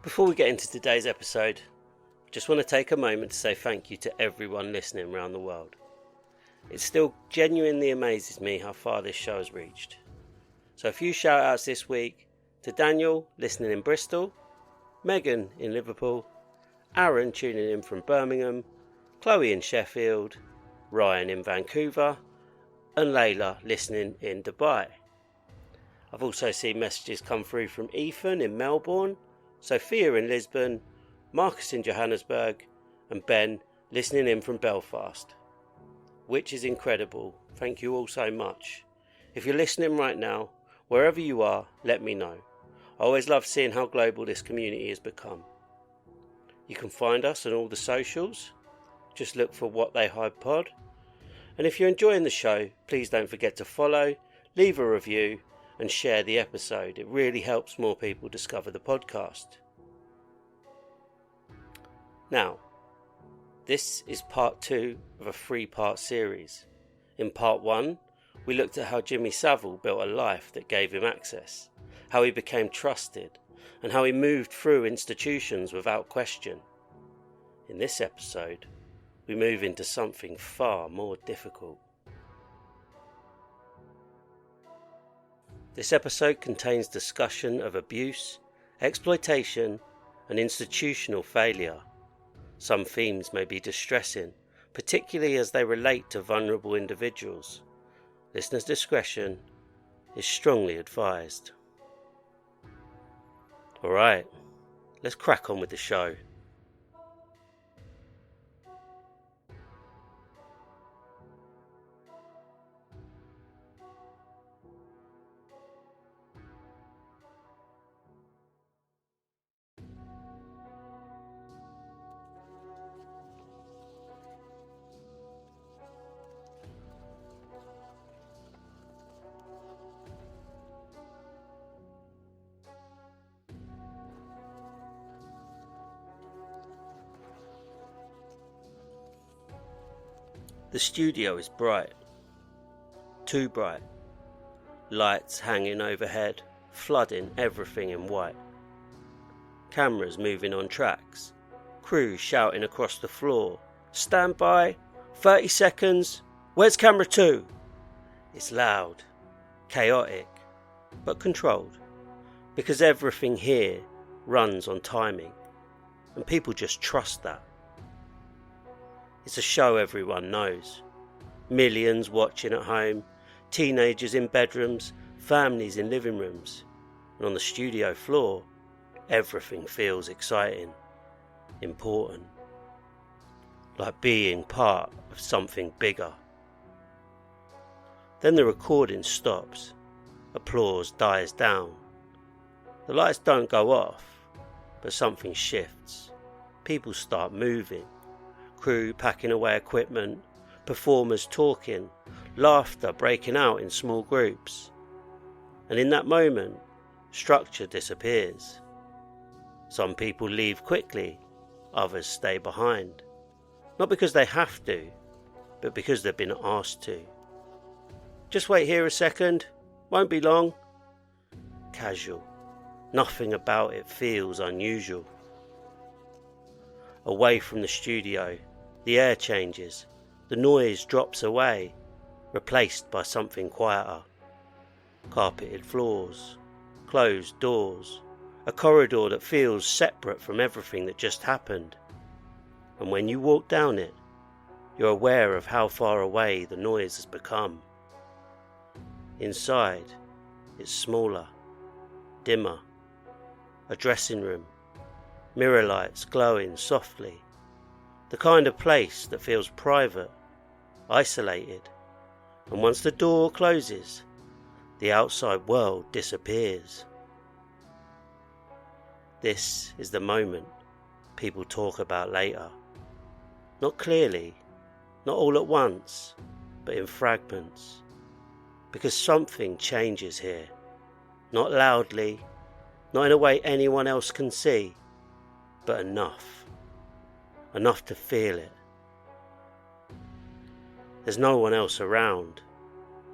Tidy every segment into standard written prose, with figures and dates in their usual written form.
Before we get into today's episode, I just want to take a moment to say thank you to everyone listening around the world. It still genuinely amazes me how far this show has reached. So a few shout outs this week to Daniel listening in Bristol, Megan in Liverpool, Aaron tuning in from Birmingham, Chloe in Sheffield, Ryan in Vancouver, and Layla listening in Dubai. I've also seen messages come through from Ethan in Melbourne, Sophia in Lisbon, Marcus in Johannesburg, and Ben listening in from Belfast. Which is incredible. Thank you all so much. If you're listening right now, wherever you are, let me know. I always love seeing how global this community has become. You can find us on all the socials. Just look for What They Hide Pod. And if you're enjoying the show, please don't forget to follow, leave a review, and share the episode. It really helps more people discover the podcast. Now, this is part 2 of a 3-part series. In part 1, we looked at how Jimmy Savile built a life that gave him access, how he became trusted, and how he moved through institutions without question. In this episode, we move into something far more difficult. This episode contains discussion of abuse, exploitation, and institutional failure. Some themes may be distressing, particularly as they relate to vulnerable individuals. Listener's discretion is strongly advised. Alright, let's crack on with the show. The studio is bright, too bright, lights hanging overhead, flooding everything in white. Cameras moving on tracks, crew shouting across the floor, stand by, 30 seconds, where's camera 2? It's loud, chaotic, but controlled, because everything here runs on timing, and people just trust that. It's a show everyone knows. Millions watching at home, teenagers in bedrooms, families in living rooms. And on the studio floor, everything feels exciting, important. Like being part of something bigger. Then the recording stops. Applause dies down. The lights don't go off, but something shifts. People start moving. Crew packing away equipment, performers talking, laughter breaking out in small groups. And in that moment, structure disappears. Some people leave quickly, others stay behind. Not because they have to, but because they've been asked to. Just wait here a second, won't be long. Casual. Nothing about it feels unusual. Away from the studio, the air changes, the noise drops away, replaced by something quieter. Carpeted floors, closed doors, a corridor that feels separate from everything that just happened. And when you walk down it, you're aware of how far away the noise has become. Inside, it's smaller, dimmer, a dressing room, mirror lights glowing softly, the kind of place that feels private, isolated, and once the door closes, the outside world disappears. This is the moment people talk about later. Not clearly, not all at once, but in fragments. Because something changes here. Not loudly, not in a way anyone else can see, but enough to feel it. There's no one else around,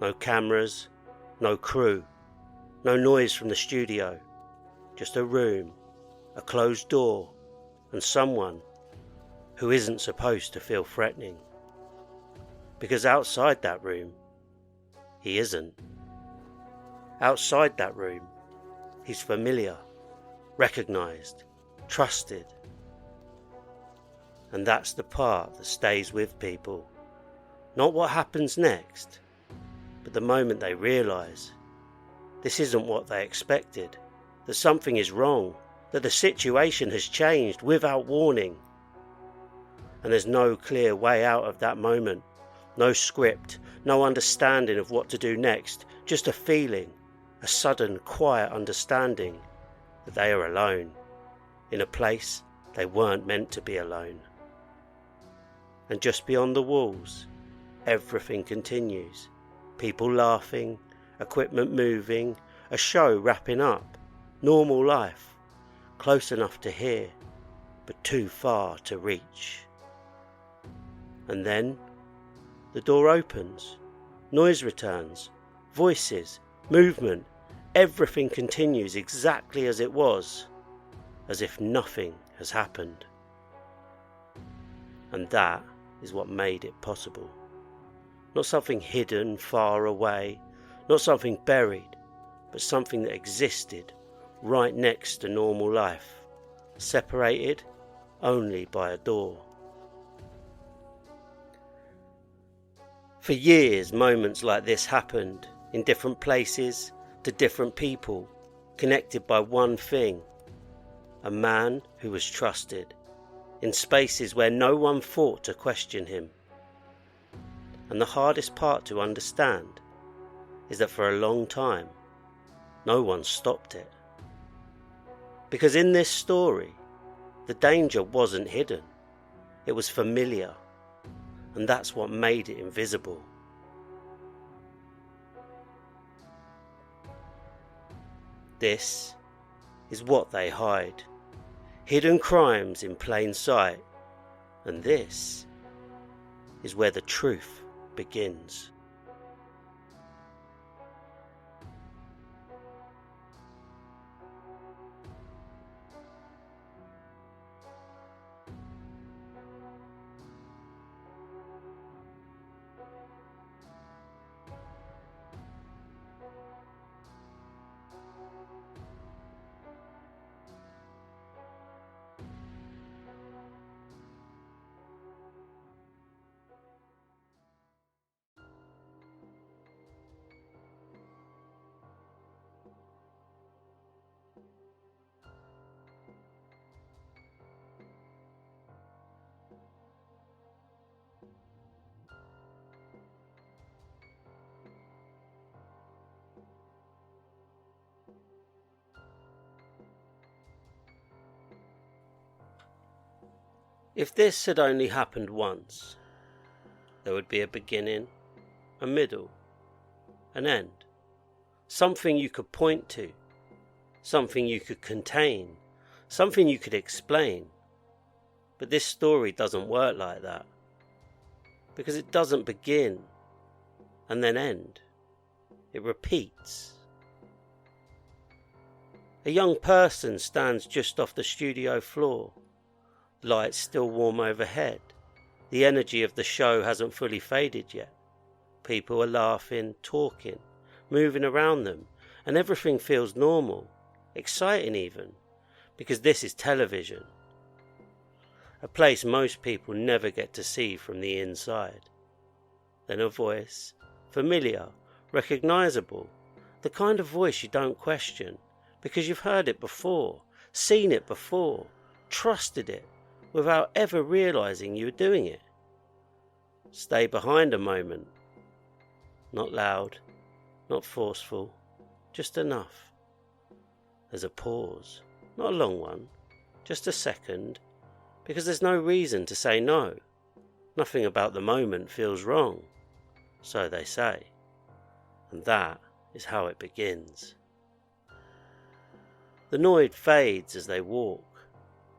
no cameras, no crew, no noise from the studio, just a room, a closed door, and someone who isn't supposed to feel threatening. Because outside that room, he isn't. Outside that room, he's familiar, recognised, trusted. And that's the part that stays with people. Not what happens next, but the moment they realise this isn't what they expected, that something is wrong, that the situation has changed without warning. And there's no clear way out of that moment, no script, no understanding of what to do next, just a feeling, a sudden quiet understanding that they are alone, in a place they weren't meant to be alone. And just beyond the walls, everything continues. People laughing, equipment moving, a show wrapping up, normal life, close enough to hear, but too far to reach. And then the door opens, noise returns, voices, movement, everything continues exactly as it was, as if nothing has happened. And that is what made it possible. Not something hidden far away, not something buried, but something that existed right next to normal life, separated only by a door. For years, moments like this happened in different places, to different people, connected by one thing: a man who was trusted, in spaces where no one thought to question him. And the hardest part to understand is that for a long time, no one stopped it. Because in this story, the danger wasn't hidden, it was familiar, and that's what made it invisible. This is what they hide, hidden crimes in plain sight, and this is where the truth begins. If this had only happened once, there would be a beginning, a middle, an end. Something you could point to, something you could contain, something you could explain. But this story doesn't work like that, because it doesn't begin and then end. It repeats. A young person stands just off the studio floor. Lights still warm overhead. The energy of the show hasn't fully faded yet. People are laughing, talking, moving around them, and everything feels normal, exciting even, because this is television. A place most people never get to see from the inside. Then a voice, familiar, recognisable, the kind of voice you don't question, because you've heard it before, seen it before, trusted it, without ever realising you were doing it. Stay behind a moment. Not loud, not forceful, just enough. There's a pause, not a long one, just a second, because there's no reason to say no. Nothing about the moment feels wrong, so they say. And that is how it begins. The noise fades as they walk,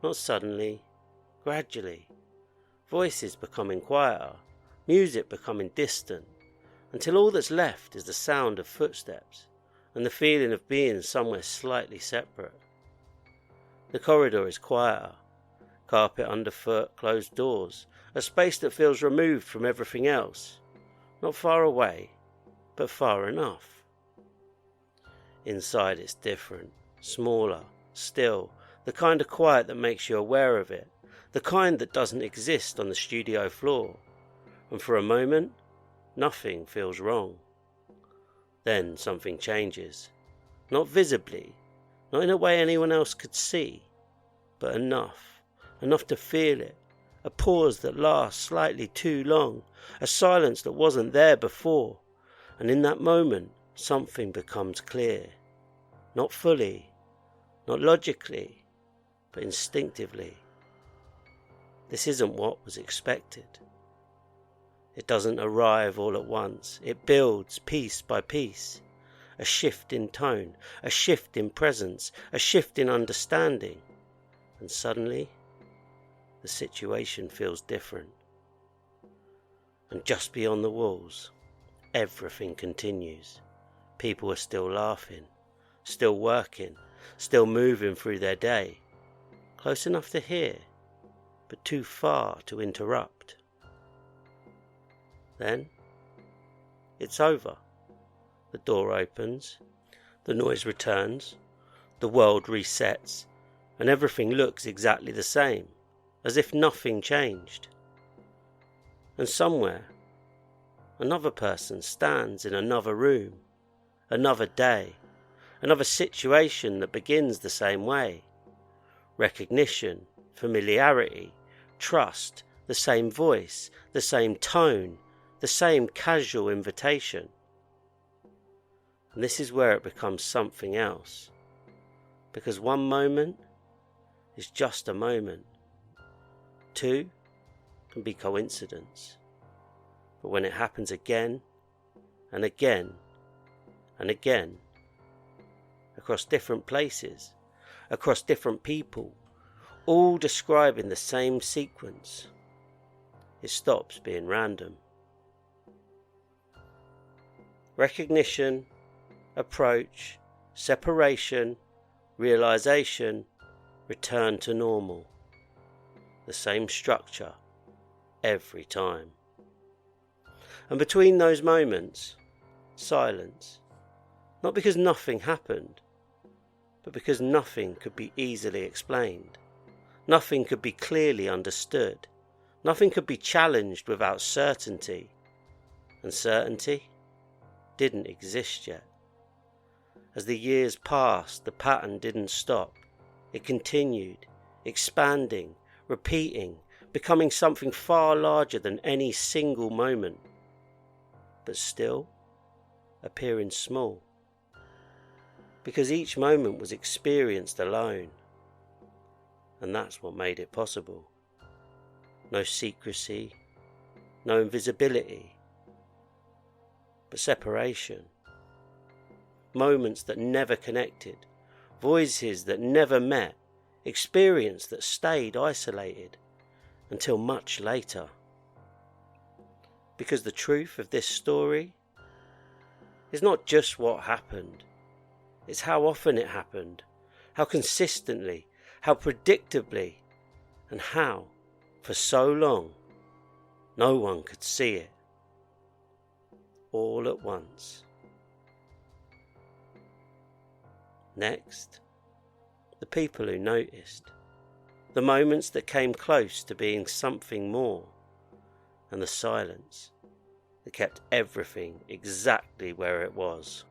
not suddenly, gradually, voices becoming quieter, music becoming distant, until all that's left is the sound of footsteps and the feeling of being somewhere slightly separate. The corridor is quieter. Carpet underfoot, closed doors, a space that feels removed from everything else. Not far away, but far enough. Inside it's different, smaller, still, the kind of quiet that makes you aware of it, the kind that doesn't exist on the studio floor. And for a moment, nothing feels wrong. Then something changes. Not visibly, not in a way anyone else could see, but enough to feel it. A pause that lasts slightly too long, a silence that wasn't there before. And in that moment, something becomes clear. Not fully, not logically, but instinctively. This isn't what was expected. It doesn't arrive all at once. It builds piece by piece. A shift in tone, a shift in presence, a shift in understanding. And suddenly, the situation feels different. And just beyond the walls, everything continues. People are still laughing, still working, still moving through their day. Close enough to hear, but too far to interrupt. Then, it's over. The door opens, the noise returns, the world resets, and everything looks exactly the same, as if nothing changed. And somewhere, another person stands in another room, another day, another situation that begins the same way. Recognition, familiarity, trust, the same voice, the same tone, the same casual invitation. And this is where it becomes something else. Because one moment is just a moment. Two can be coincidence. But when it happens again and again and again, across different places, across different people, all describing the same sequence, it stops being random. Recognition, approach, separation, realization, return to normal. The same structure every time. And between those moments, silence. Not because nothing happened, but because nothing could be easily explained. Nothing could be clearly understood. Nothing could be challenged without certainty. And certainty didn't exist yet. As the years passed, the pattern didn't stop. It continued, expanding, repeating, becoming something far larger than any single moment, but still appearing small. Because each moment was experienced alone, and that's what made it possible. No secrecy, no invisibility, but separation. Moments that never connected, voices that never met, experience that stayed isolated until much later. Because the truth of this story is not just what happened, it's how often it happened, how consistently, how predictably, and how, for so long, no one could see it. All at once. Next, the people who noticed, the moments that came close to being something more, and the silence that kept everything exactly where it was.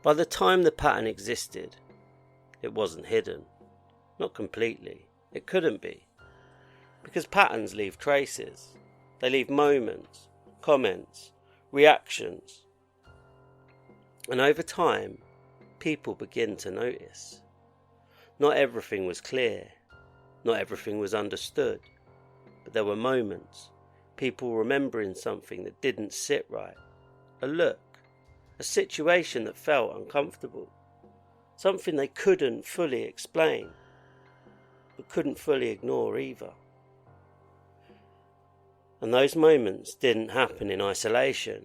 By the time the pattern existed, it wasn't hidden. Not completely. It couldn't be. Because patterns leave traces. They leave moments, comments, reactions. And over time, people begin to notice. Not everything was clear. Not everything was understood. But there were moments, people remembering something that didn't sit right. A look, a situation that felt uncomfortable. Something they couldn't fully explain, but couldn't fully ignore either. And those moments didn't happen in isolation.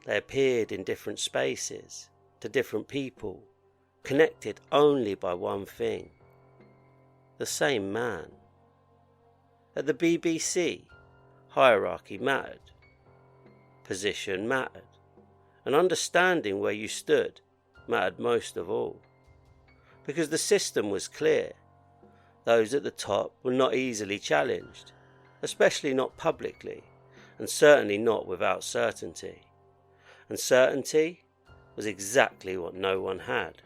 They appeared in different spaces, to different people, connected only by one thing: the same man. At the BBC, hierarchy mattered, position mattered, and understanding where you stood mattered most of all. Because the system was clear. Those at the top were not easily challenged, especially not publicly, and certainly not without certainty. And certainty was exactly what no one had.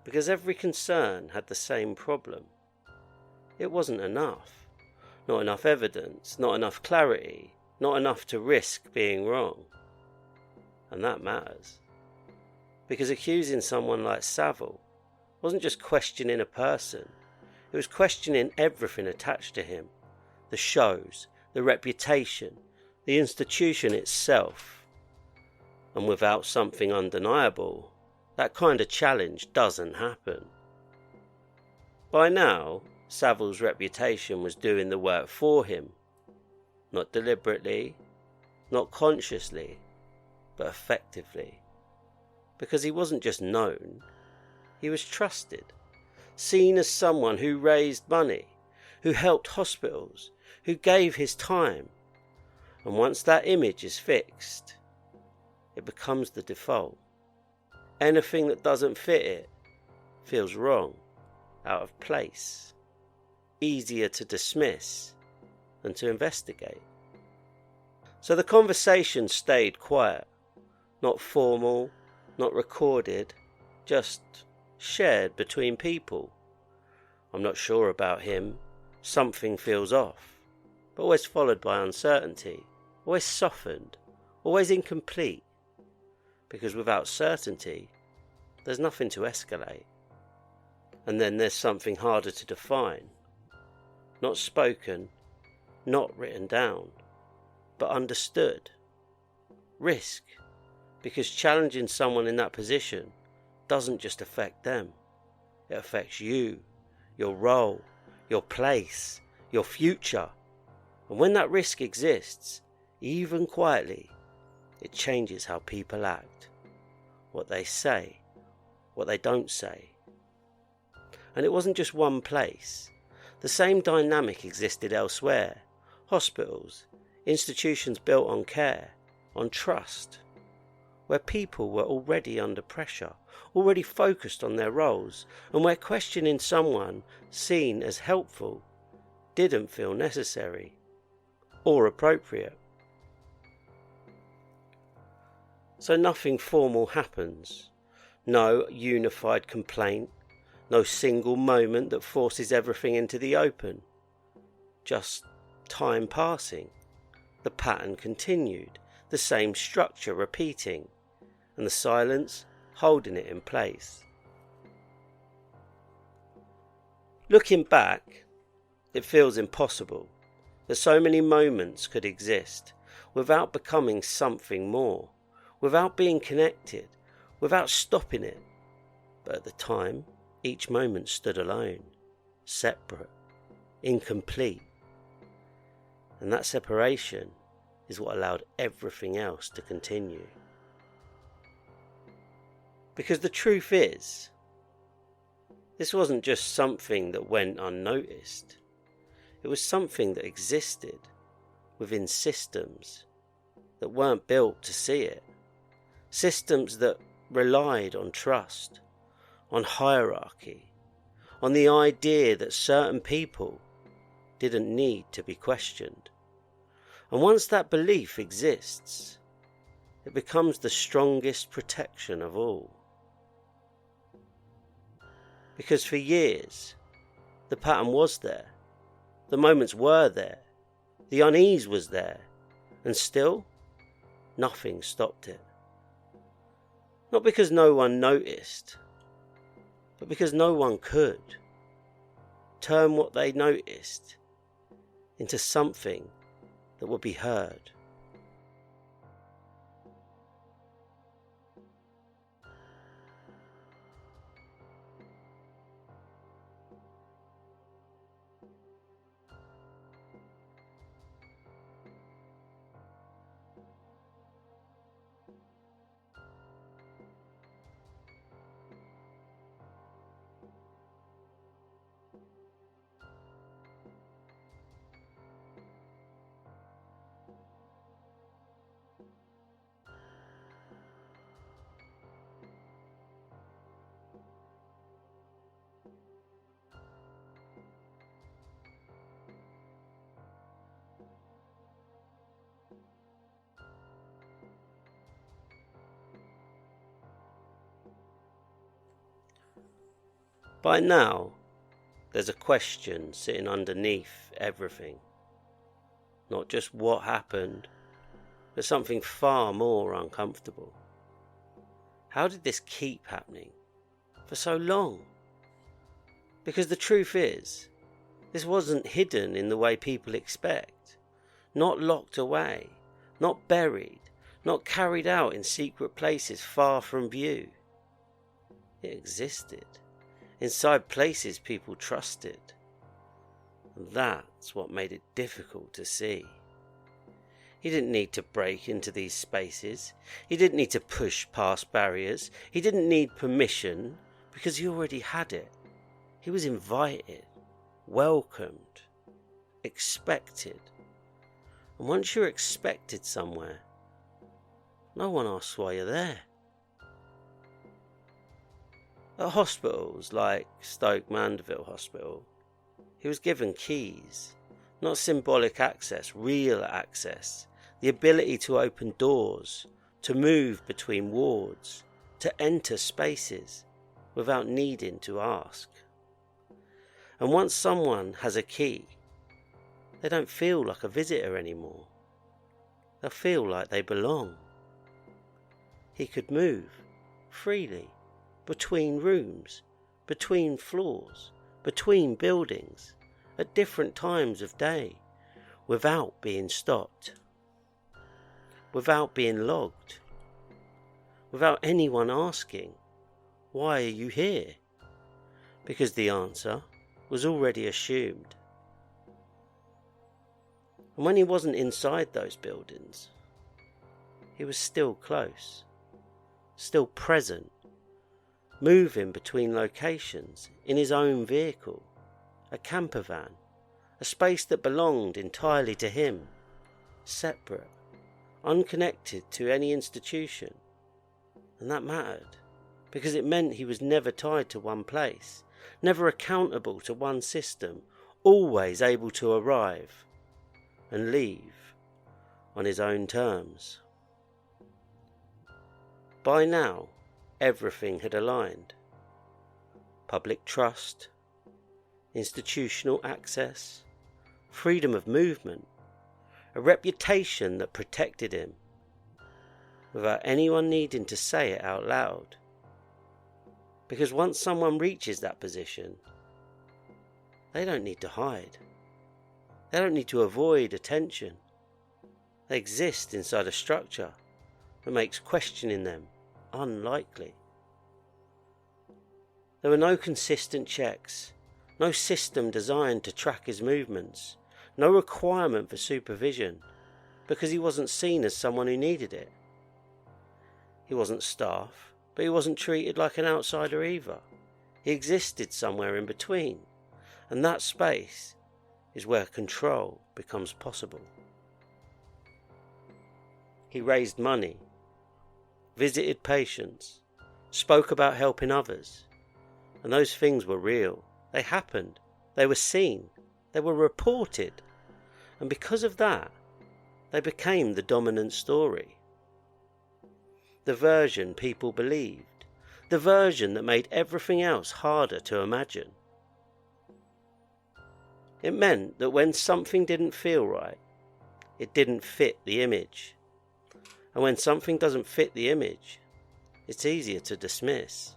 Because every concern had the same problem. It wasn't enough. Not enough evidence, not enough clarity, not enough to risk being wrong. And that matters. Because accusing someone like Savile wasn't just questioning a person, it was questioning everything attached to him: the shows, the reputation, the institution itself. And without something undeniable, that kind of challenge doesn't happen. By now, Savile's reputation was doing the work for him. Not deliberately, not consciously, but effectively. Because he wasn't just known, he was trusted, seen as someone who raised money, who helped hospitals, who gave his time. And once that image is fixed, it becomes the default. Anything that doesn't fit it feels wrong, out of place, easier to dismiss than to investigate. So the conversation stayed quiet, not formal, not recorded, just shared between people. I'm not sure about him, something feels off, but always followed by uncertainty, always softened, always incomplete. Because without certainty, there's nothing to escalate. And then there's something harder to define. Not spoken, not written down, but understood. Risk. Because challenging someone in that position doesn't just affect them. It affects you, your role, your place, your future. And when that risk exists, even quietly, it changes how people act, what they say, what they don't say. And it wasn't just one place. The same dynamic existed elsewhere. Hospitals, institutions built on care, on trust, where people were already under pressure, already focused on their roles, and where questioning someone seen as helpful didn't feel necessary or appropriate. So nothing formal happens, no unified complaint, no single moment that forces everything into the open. Just time passing, the pattern continued, the same structure repeating, and the silence holding it in place. Looking back, it feels impossible that so many moments could exist without becoming something more, without being connected, without stopping it. But at the time, each moment stood alone, separate, incomplete. And that separation is what allowed everything else to continue. Because the truth is, this wasn't just something that went unnoticed. It was something that existed within systems that weren't built to see it. Systems that relied on trust, on hierarchy, on the idea that certain people didn't need to be questioned. And once that belief exists, it becomes the strongest protection of all. Because for years, the pattern was there, the moments were there, the unease was there, and still, nothing stopped it. Not because no one noticed, but because no one could turn what they noticed into something that would be heard. By now, there's a question sitting underneath everything. Not just what happened, but something far more uncomfortable. How did this keep happening for so long? Because the truth is, this wasn't hidden in the way people expect. Not locked away, not buried, not carried out in secret places far from view. It existed. Inside places people trusted. And that's what made it difficult to see. He didn't need to break into these spaces. He didn't need to push past barriers. He didn't need permission because he already had it. He was invited, welcomed, expected. And once you're expected somewhere, no one asks why you're there. At hospitals like Stoke Mandeville Hospital, he was given keys, not symbolic access, real access, the ability to open doors, to move between wards, to enter spaces without needing to ask. And once someone has a key, they don't feel like a visitor anymore. They'll feel like they belong. He could move freely between rooms, between floors, between buildings, at different times of day, without being stopped, without being logged, without anyone asking, "Why are you here?" Because the answer was already assumed. And when he wasn't inside those buildings, he was still close, still present, moving between locations in his own vehicle, a camper van, a space that belonged entirely to him, separate, unconnected to any institution. And that mattered, because it meant he was never tied to one place, never accountable to one system, always able to arrive and leave on his own terms. By now, everything had aligned. Public trust, institutional access, freedom of movement, a reputation that protected him, without anyone needing to say it out loud. Because once someone reaches that position, they don't need to hide. They don't need to avoid attention. They exist inside a structure that makes questioning them unlikely. There were no consistent checks, no system designed to track his movements, no requirement for supervision, because he wasn't seen as someone who needed it. He wasn't staff, but he wasn't treated like an outsider either. He existed somewhere in between, and that space is where control becomes possible. He raised money, visited patients, spoke about helping others, and those things were real. They happened, they were seen, they were reported, and because of that, they became the dominant story. the version people believed, the version that made everything else harder to imagine. It meant that when something didn't feel right, it didn't fit the image. And when something doesn't fit the image, it's easier to dismiss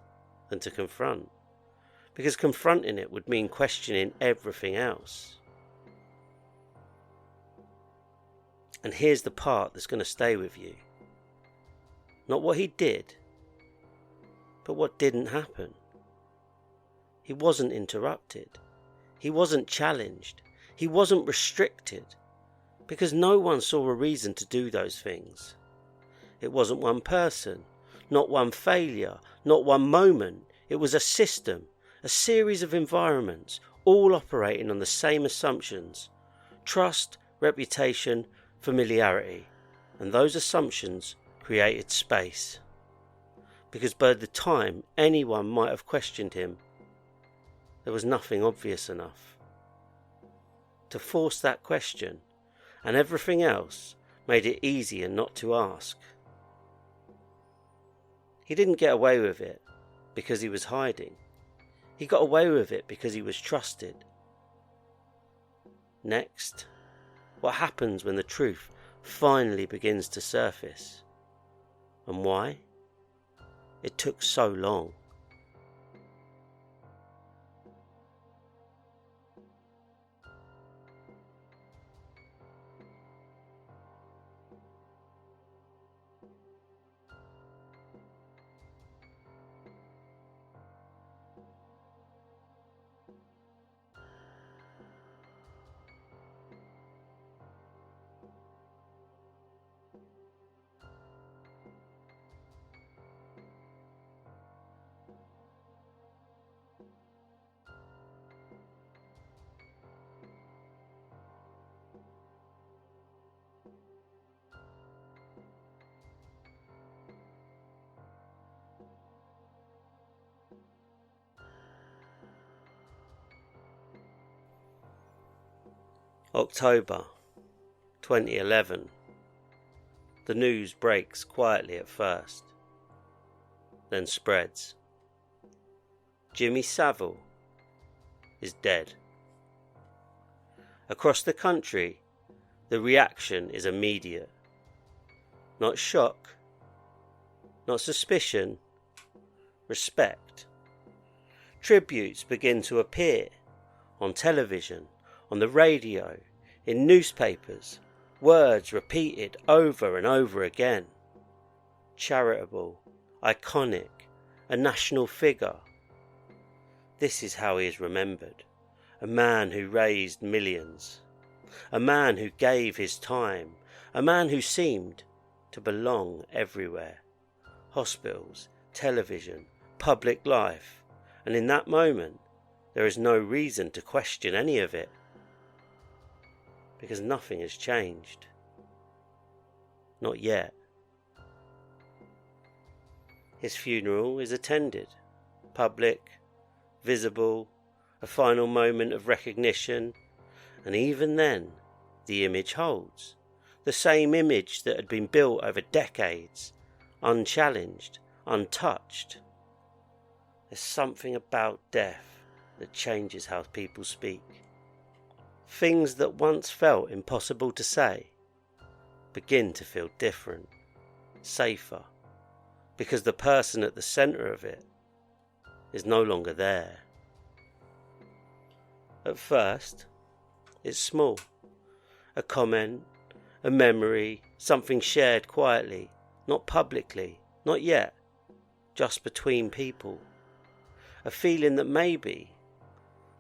than to confront, because confronting it would mean questioning everything else. And here's the part that's going to stay with you. Not what he did, but what didn't happen. He wasn't interrupted. He wasn't challenged. He wasn't restricted, because no one saw a reason to do those things. It wasn't one person, not one failure, not one moment. It was a system, a series of environments, all operating on the same assumptions: trust, reputation, familiarity. And those assumptions created space. Because by the time anyone might have questioned him, there was nothing obvious enough to force that question, and everything else made it easier not to ask. He didn't get away with it because he was hiding. He got away with it because he was trusted. Next, what happens when the truth finally begins to surface? And why? It took so long. October 2011. The news breaks quietly at first, then spreads. Jimmy Savile is dead. Across the country, the reaction is immediate. Not shock, not suspicion, respect. Tributes begin to appear on television, on the radio, in newspapers, words repeated over and over again. Charitable, iconic, a national figure. This is how he is remembered. A man who raised millions. A man who gave his time. A man who seemed to belong everywhere. Hospitals, television, public life. And in that moment, there is no reason to question any of it, because nothing has changed. Not yet. His funeral is attended, public, visible, a final moment of recognition, and even then, the image holds. The same image that had been built over decades, unchallenged, untouched. There's something about death that changes how people speak. Things that once felt impossible to say begin to feel different, safer, because the person at the centre of it is no longer there. At first, it's small. A comment, a memory, something shared quietly, not publicly, not yet, just between people. A feeling that maybe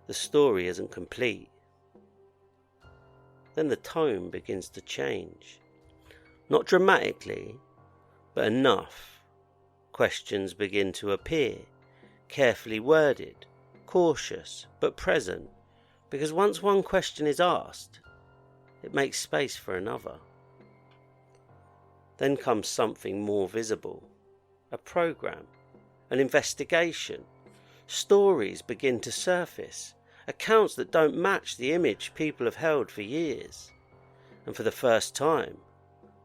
the story isn't complete. Then the tone begins to change. Not dramatically, but enough. Questions begin to appear, carefully worded, cautious, but present, because once one question is asked, it makes space for another. Then comes something more visible, a program, an investigation. Stories begin to surface, accounts that don't match the image people have held for years. And for the first time,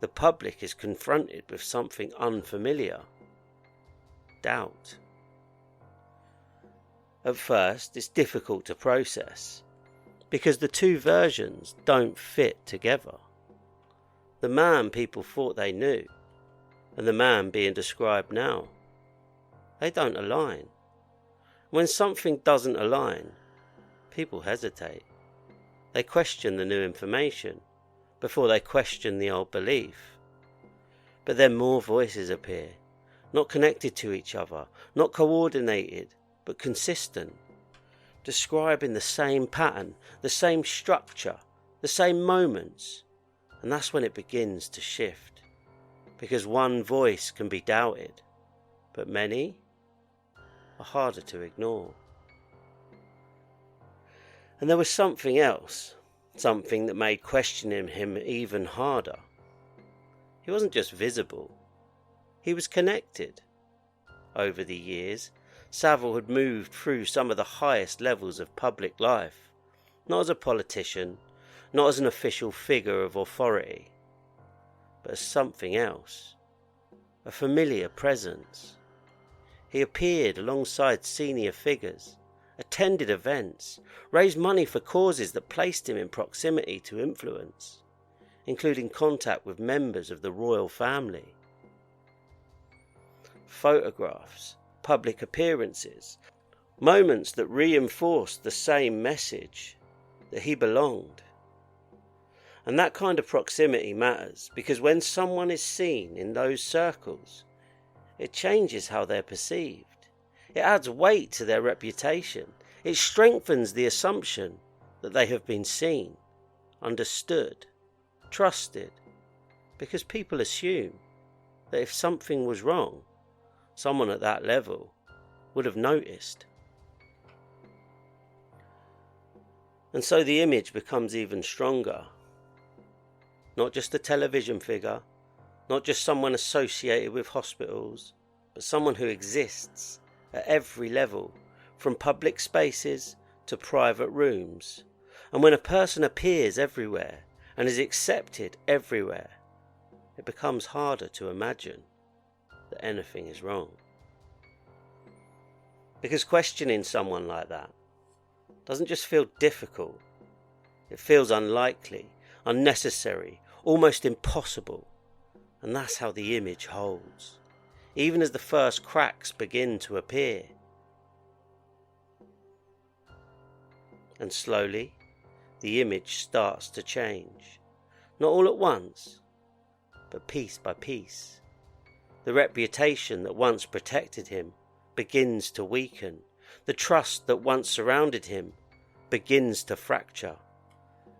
the public is confronted with something unfamiliar: doubt. At first, it's difficult to process, because the two versions don't fit together. The man people thought they knew, and the man being described now, they don't align. When something doesn't align, people hesitate. They question the new information before they question the old belief. But then more voices appear, not connected to each other, not coordinated, but consistent, describing the same pattern, the same structure, the same moments. And that's when it begins to shift, because one voice can be doubted, but many are harder to ignore. And there was something else, something that made questioning him even harder. He wasn't just visible, he was connected. Over the years, Savile had moved through some of the highest levels of public life, not as a politician, not as an official figure of authority, but as something else, a familiar presence. He appeared alongside senior figures, attended events, raised money for causes that placed him in proximity to influence, including contact with members of the royal family. Photographs, public appearances, moments that reinforced the same message, that he belonged. And that kind of proximity matters, because when someone is seen in those circles, it changes how they're perceived. It adds weight to their reputation. It strengthens the assumption that they have been seen, understood, trusted, because people assume that if something was wrong, someone at that level would have noticed. And so the image becomes even stronger. Not just a television figure, not just someone associated with hospitals, but someone who exists at every level, from public spaces to private rooms. And when a person appears everywhere and is accepted everywhere, it becomes harder to imagine that anything is wrong. Because questioning someone like that doesn't just feel difficult, it feels unlikely, unnecessary, almost impossible. And that's how the image holds, even as the first cracks begin to appear. And slowly, the image starts to change, not all at once, but piece by piece. The reputation that once protected him begins to weaken. The trust that once surrounded him begins to fracture.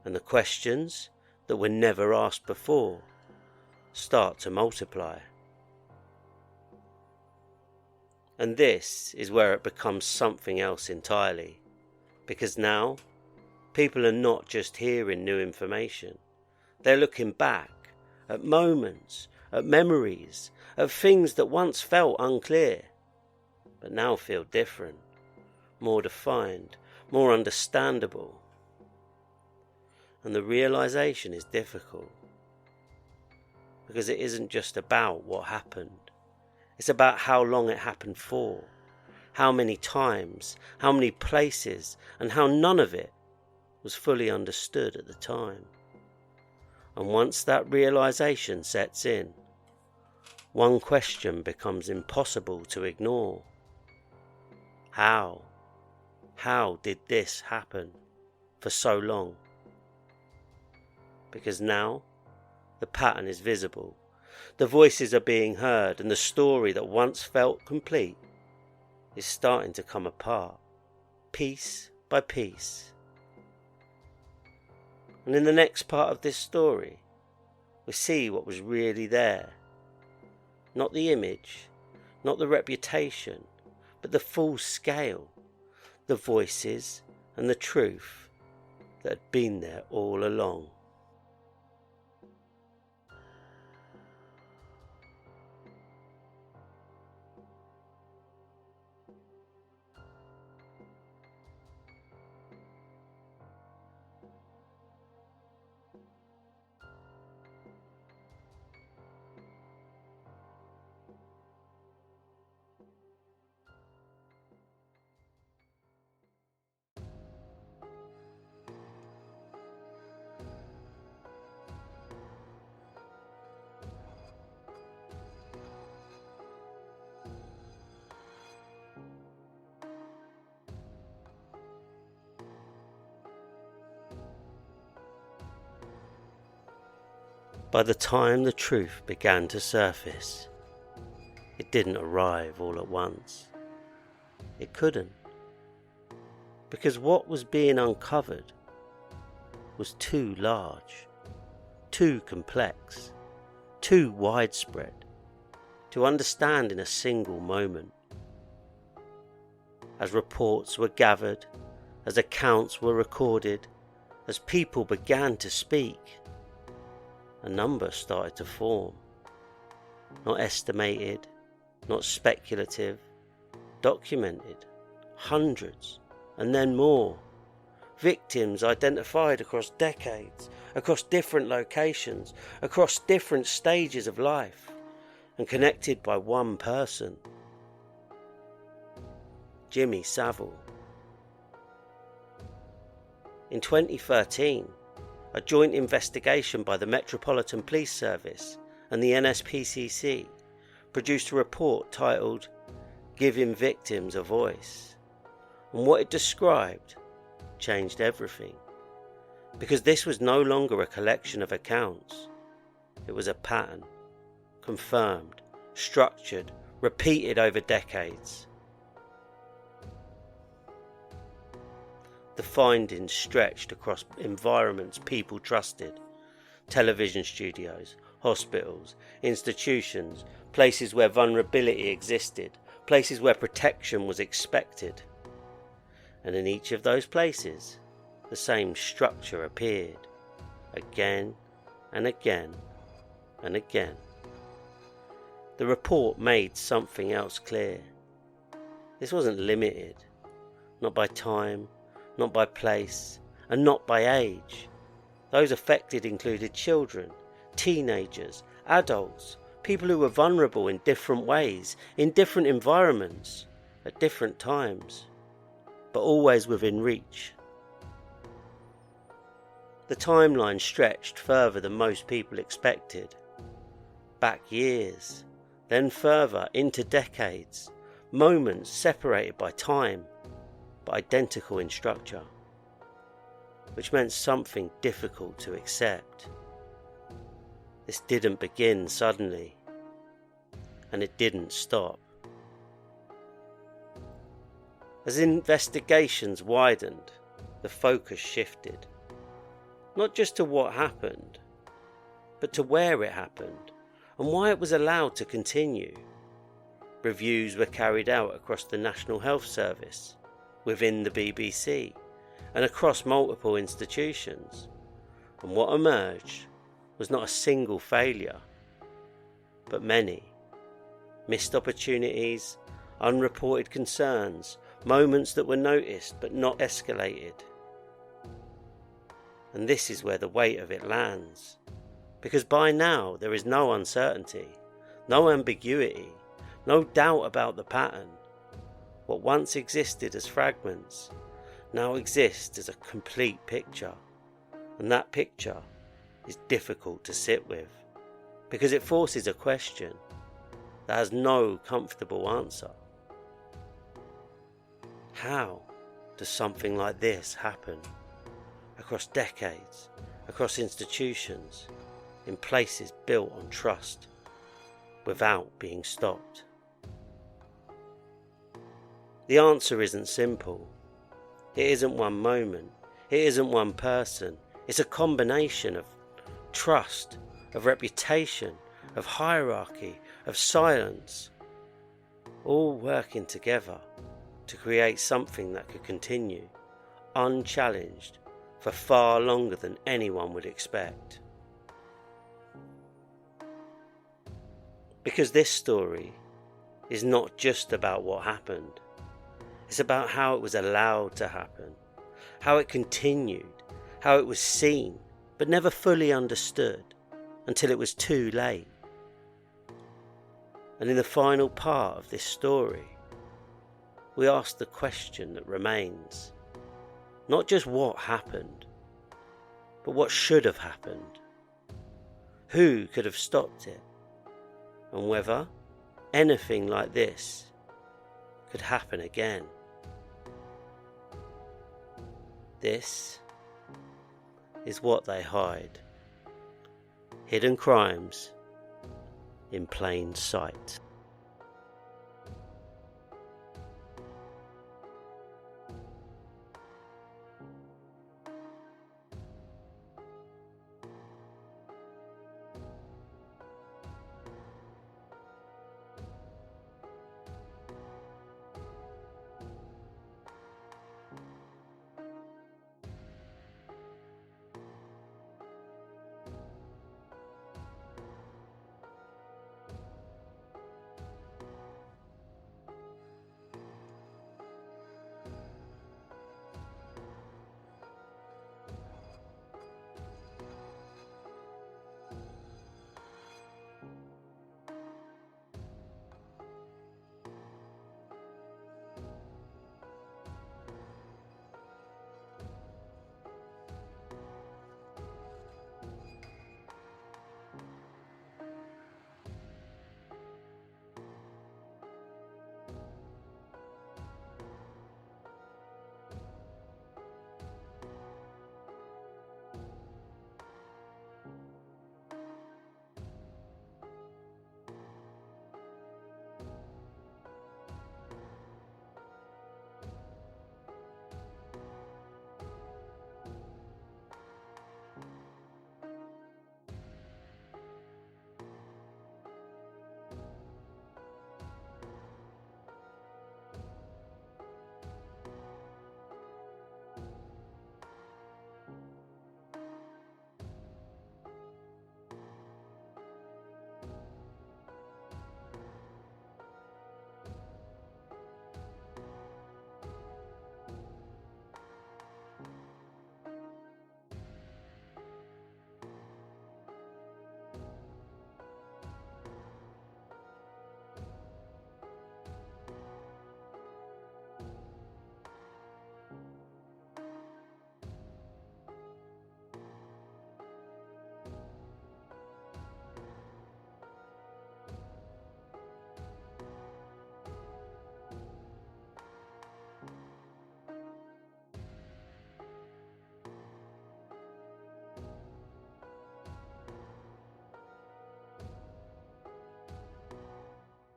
And the questions that were never asked before start to multiply. And this is where it becomes something else entirely, because now people are not just hearing new information, they're looking back at moments, at memories, at things that once felt unclear, but now feel different, more defined, more understandable. And the realization is difficult, because it isn't just about what happened. It's about how long it happened for, how many times, how many places, and how none of it was fully understood at the time. And once that realization sets in, one question becomes impossible to ignore. How? How did this happen for so long? Because now the pattern is visible, the voices are being heard, and the story that once felt complete is starting to come apart, piece by piece. And in the next part of this story, we see what was really there. Not the image, not the reputation, but the full scale, the voices and the truth that had been there all along. By the time the truth began to surface, it didn't arrive all at once. It couldn't. Because what was being uncovered was too large, too complex, too widespread to understand in a single moment. As reports were gathered, as accounts were recorded, as people began to speak, a number started to form. Not estimated, not speculative, documented, hundreds, and then more. Victims identified across decades, across different locations, across different stages of life, and connected by one person. Jimmy Savile. In 2013, a joint investigation by the Metropolitan Police Service and the NSPCC produced a report titled "Giving Victims a Voice," and what it described changed everything, because this was no longer a collection of accounts. It was a pattern, confirmed, structured, repeated over decades. The findings stretched across environments people trusted: television studios, hospitals, institutions, places where vulnerability existed, places where protection was expected. And in each of those places, the same structure appeared, again and again and again. The report made something else clear. This wasn't limited, not by time, not by place, and not by age. Those affected included children, teenagers, adults, people who were vulnerable in different ways, in different environments, at different times, but always within reach. The timeline stretched further than most people expected. Back years, then further into decades, moments separated by time, but identical in structure, which meant something difficult to accept. This didn't begin suddenly, and it didn't stop. As investigations widened, the focus shifted, not just to what happened, but to where it happened and why it was allowed to continue. Reviews were carried out across the National Health Service, within the BBC, and across multiple institutions, and what emerged was not a single failure, but many missed opportunities, unreported concerns, moments that were noticed but not escalated. And this is where the weight of it lands, because by now there is no uncertainty, no ambiguity, no doubt about the pattern. What once existed as fragments now exists as a complete picture, and that picture is difficult to sit with, because it forces a question that has no comfortable answer. How does something like this happen across decades, across institutions, in places built on trust, without being stopped? The answer isn't simple. It isn't one moment. It isn't one person. It's a combination of trust, of reputation, of hierarchy, of silence, all working together to create something that could continue, unchallenged, for far longer than anyone would expect. Because this story is not just about what happened. It's about how it was allowed to happen, how it continued, how it was seen, but never fully understood until it was too late. And in the final part of this story, we ask the question that remains, not just what happened, but what should have happened. Who could have stopped it? And whether anything like this could happen again. This is what they hide. Hidden crimes in plain sight.